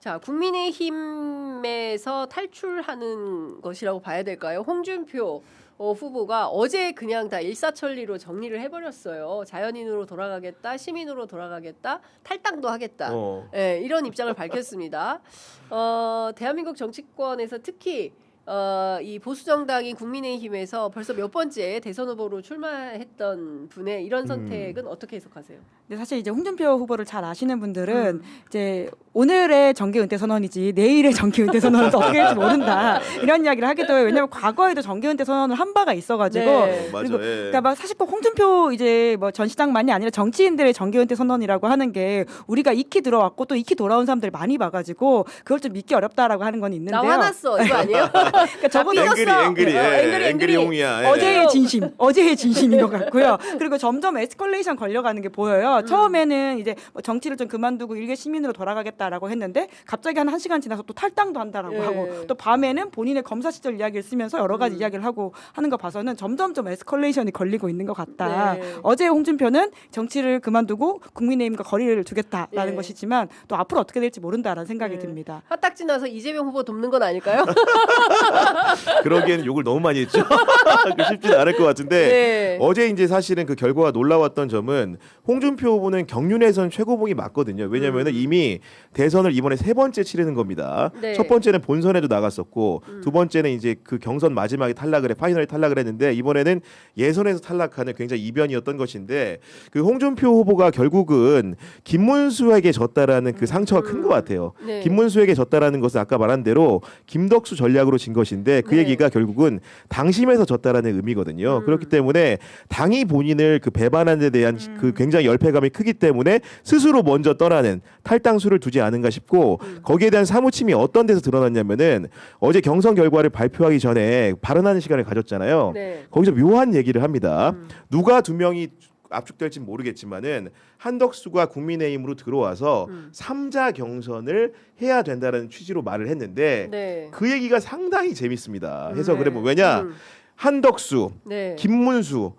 자, 국민의힘에서 탈출하는 것이라고 봐야 될까요? 홍준표 후보가 어제 그냥 다 일사천리로 정리를 해버렸어요. 자연인으로 돌아가겠다, 시민으로 돌아가겠다, 탈당도 하겠다. 네, 이런 입장을 밝혔습니다. 대한민국 정치권에서 특히 이 보수정당인 국민의힘에서 벌써 몇 번째 대선 후보로 출마했던 분의 이런 선택은 어떻게 해석하세요? 근데 사실 이제 홍준표 후보를 잘 아시는 분들은 이제 오늘의 정계 은퇴 선언이지 내일의 정계 은퇴 선언은 어떻게 될지 모른다 이런 이야기를 하기도 해요. 왜냐하면 과거에도 정계 은퇴 선언을 한 바가 있어가지고 네. 그리고 맞아, 예. 그러니까 막 사실 꼭 홍준표 이제 뭐 전 시장만이 아니라 정치인들의 정계 은퇴 선언이라고 하는 게 우리가 익히 들어왔고 또 익히 돌아온 사람들 많이 봐가지고 그걸 좀 믿기 어렵다라고 하는 건 있는데요. 나 화났어 이거 아니에요? 그러니까 적어도 앵그리 홍이야. 예. 어제의 진심인 것 같고요. 그리고 점점 에스컬레이션 걸려가는 게 보여요. 처음에는 이제 뭐 정치를 좀 그만두고 일개 시민으로 돌아가겠다라고 했는데 갑자기 한 1시간 지나서 또 탈당도 한다라고 예. 하고 또 밤에는 본인의 검사 시절 이야기를 쓰면서 여러 가지 이야기를 하고 하는 거 봐서는 점점 좀 에스컬레이션이 걸리고 있는 것 같다. 네. 어제 홍준표는 정치를 그만두고 국민의힘과 거리를 두겠다라는 예. 것이지만 또 앞으로 어떻게 될지 모른다라는 생각이 네. 듭니다. 화딱지 나서 이재명 후보 돕는 건 아닐까요? 그러기에는 욕을 너무 많이 했죠. 쉽지는 않을 것 같은데 네. 어제 이제 사실은 그 결과가 놀라웠던 점은 홍준표 후보는 경륜에선 최고봉이 맞거든요. 왜냐하면 이미 대선을 이번에 3번째 치르는 겁니다. 네. 첫 번째는 본선에도 나갔었고 두 번째는 이제 그 경선 마지막에 탈락을 해 파이널에 탈락을 했는데 이번에는 예선에서 탈락하는 굉장히 이변이었던 것인데 그 홍준표 후보가 결국은 김문수에게 졌다라는 그 상처가 큰 것 같아요. 네. 김문수에게 졌다라는 것은 아까 말한 대로 김덕수 전략으로 진 것인데 그 네. 얘기가 결국은 당심에서 졌다라는 의미거든요. 그렇기 때문에 당이 본인을 그 배반한 데 대한 그 굉장히 열패감이 크기 때문에 스스로 먼저 떠나는 탈당수를 두지 않은가 싶고 거기에 대한 사무침이 어떤 데서 드러났냐면은 어제 경선 결과를 발표하기 전에 발언하는 시간을 가졌잖아요. 네. 거기서 묘한 얘기를 합니다. 누가 2명이 압축될지 모르겠지만은 한덕수가 국민의힘으로 들어와서 3자 경선을 해야 된다는 취지로 말을 했는데 네. 그 얘기가 상당히 재밌습니다. 해서 네. 그래 뭐 왜냐 한덕수, 네. 김문수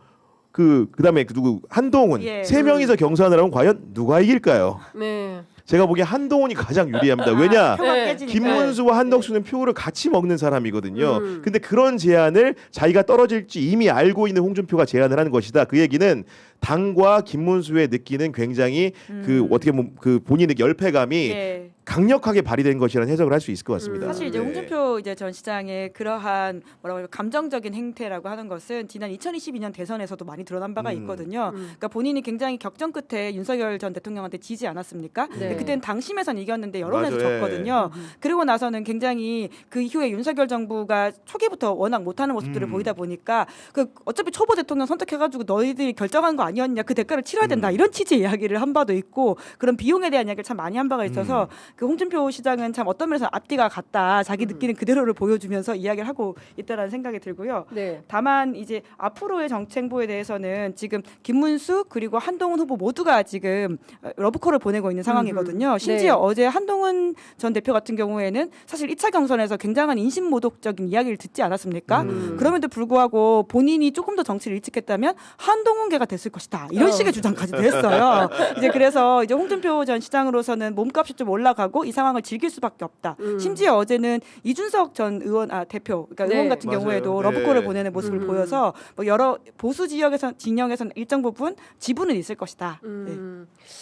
그다음에 그 누구 한동훈 예. 3명이서 경선을 하면 과연 누가 이길까요? 네. 제가 보기엔 한동훈이 가장 유리합니다. 왜냐? 표가 네. 깨지니까. 김문수와 한덕수는 표를 같이 먹는 사람이거든요. 근데 그런 제안을 자기가 떨어질지 이미 알고 있는 홍준표가 제안을 하는 것이다. 그 얘기는 당과 김문수의 느끼는 굉장히 그 어떻게 보면 그 본인의 열패감이 예. 강력하게 발휘된 것이라는 해석을 할 수 있을 것 같습니다. 사실 이제 네. 홍준표 이제 전 시장의 그러한 뭐라고 할까 감정적인 행태라고 하는 것은 지난 2022년 대선에서도 많이 드러난 바가 있거든요. 그러니까 본인이 굉장히 격전 끝에 윤석열 전 대통령한테 지지 않았습니까? 네. 그때는 당심에선 이겼는데 여론에서 맞아요. 졌거든요. 그리고 나서는 굉장히 그 이후에 윤석열 정부가 초기부터 워낙 못하는 모습들을 보이다 보니까 그 어차피 초보 대통령 선택해가지고 너희들이 결정한 거 아니었냐 그 대가를 치러야 된다 이런 취지의 이야기를 한 바도 있고 그런 비용에 대한 이야기를 참 많이 한 바가 있어서 그 홍준표 시장은 참 어떤 면에서 앞뒤가 같다 자기 느끼는 그대로를 보여주면서 이야기를 하고 있다라는 생각이 들고요. 네. 다만 이제 앞으로의 정책 행보에 대해서는 지금 김문수 그리고 한동훈 후보 모두가 지금 러브콜을 보내고 있는 상황이거든요. 심지어 네. 어제 한동훈 전 대표 같은 경우에는 사실 1차 경선에서 굉장한 인신모독적인 이야기를 듣지 않았습니까? 그럼에도 불구하고 본인이 조금 더 정치를 일찍했다면 한동훈계가 됐을 것이다. 이런 식의 주장까지도 했어요. 이제 그래서 이제 홍준표 전 시장으로서는 몸값이 좀 올라가고 이 상황을 즐길 수밖에 없다. 심지어 어제는 이준석 전 대표, 그러니까 네. 의원 같은 맞아요. 경우에도 네. 러브콜을 보내는 모습을 보여서 뭐 여러 보수 진영에서는 일정 부분 지분은 있을 것이다. 네.